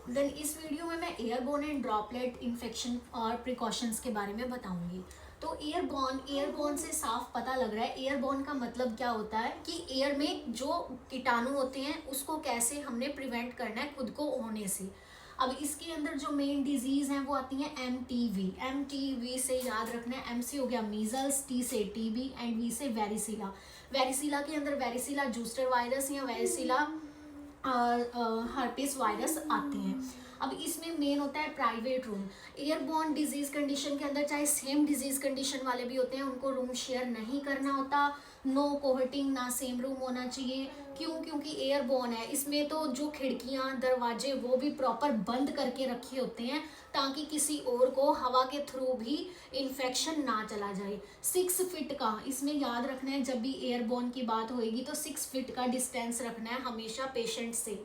Then इस video में मैं एयरबोर्न एंड ड्रॉपलेट इन्फेक्शन और प्रिकॉशंस के बारे में बताऊंगी। तो एयरबोर्न से साफ पता लग रहा है। एयरबोर्न का मतलब क्या होता है कि एयर में जो कीटाणु होते हैं उसको कैसे हमने प्रिवेंट करना है खुद को होने से। अब इसके अंदर जो मेन डिजीज हैं वो आती हैं एम टी वी से याद रखना है। एम से हो गया मीजल्स, टी से टीबी एंड वी से वेरिसिला। वेरिसिला के अंदर वेरिसिला जूस्टर वायरस या वेरिसिला हर्पिस वायरस आते हैं। अब इसमें मेन होता है private room. Airborne disease condition के अंदर चाहे सेम डिजीज कंडीशन वाले भी होते हैं, उनको रूम शेयर नहीं करना होता। नो कोहटिंग, ना सेम रूम होना चाहिए। क्यों? क्योंकि एयरबोर्न है, इसमें तो जो खिड़कियां दरवाजे वो भी प्रॉपर बंद करके रखे होते हैं ताकि किसी और को हवा के थ्रू भी इन्फेक्शन ना चला जाए। 6 फीट का इसमें याद रखना है, जब भी एयरबोर्न की बात होएगी तो 6 फीट का डिस्टेंस रखना है हमेशा पेशेंट से।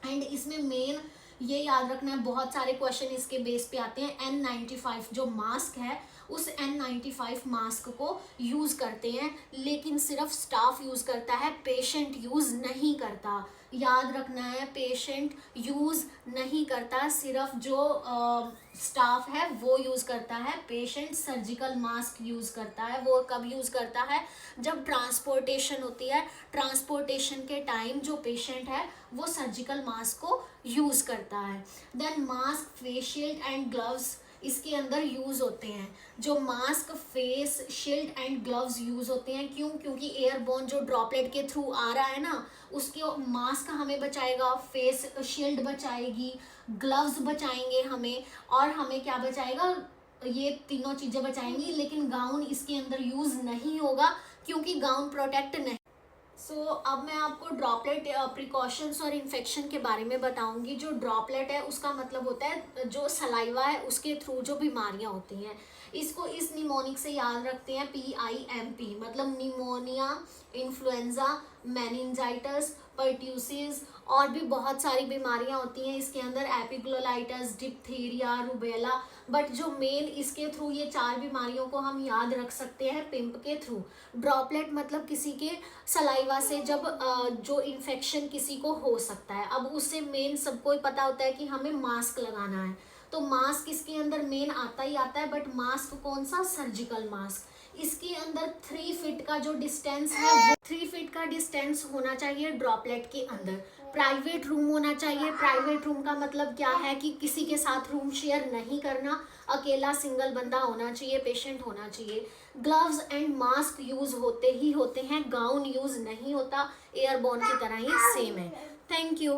एंड इसमें मेन ये याद रखना है, बहुत सारे क्वेश्चन इसके बेस पे आते हैं। N95 जो मास्क है, उस N95 मास्क को यूज करते हैं, लेकिन सिर्फ स्टाफ यूज करता है, पेशेंट यूज नहीं करता। याद रखना है, पेशेंट यूज नहीं करता, सिर्फ जो स्टाफ है वो यूज करता है। पेशेंट सर्जिकल मास्क यूज करता है। वो कब यूज करता है? जब ट्रांसपोर्टेशन होती है, ट्रांसपोर्टेशन के टाइम जो पेशेंट है वो सर्जिकल मास्क को यूज करता है। Then mask, face shield and gloves इसके अंदर यूज होते हैं। जो mask, face shield and gloves use होते हैं, क्यों? क्योंकि एयरबोर्न जो ड्रॉपलेट के थ्रू आ रहा है ना, उसके मास्क हमें बचाएगा, फेस शील्ड बचाएगी, ग्लव्स बचाएंगे हमें, और हमें क्या बचाएगा? ये तीनों चीजें बचाएंगी। लेकिन गाउन इसके अंदर यूज नहीं होगा क्योंकि गाउन प्रोटेक्ट नहीं। अब मैं आपको ड्रॉपलेट प्रिकॉशंस और इन्फेक्शन के बारे में बताऊंगी। जो ड्रॉपलेट है उसका मतलब होता है जो सलाइवा है उसके थ्रू जो बीमारियां होती हैं। इसको इस निमोनिक से याद रखते हैं, PIMP, मतलब निमोनिया, इन्फ्लुएंजा, मेनिंजाइटिस, पर्ट्यूसिस, और भी बहुत सारी बीमारियां होती हैं इसके अंदर, एपिग्लोलाइटिस, डिप्थीरिया, रुबेला। बट जो मेन इसके थ्रू ये 4 बीमारियों को हम याद रख सकते हैं पिंप के थ्रू। ड्रॉपलेट मतलब किसी के सलाइवा से जब जो इन्फेक्शन किसी को हो सकता है। अब उससे मेन सबको ही पता होता है कि हमें मास्क लगाना है, तो मास्क इसके अंदर मेन आता ही आता है। बट मास्क कौन सा? Surgical mask. इसके अंदर 3 फीट का जो डिस्टेंस है वो 3 फीट का डिस्टेंस होना चाहिए ड्रॉपलेट के अंदर। प्राइवेट रूम होना चाहिए। प्राइवेट रूम का मतलब क्या है कि किसी के साथ रूम शेयर नहीं करना, अकेला सिंगल बंदा होना चाहिए, पेशेंट होना चाहिए। ग्लव्स एंड मास्क यूज होते ही होते हैं, गाउन यूज नहीं होता। एयरबोर्न की तरह ही सेम है। Thank you.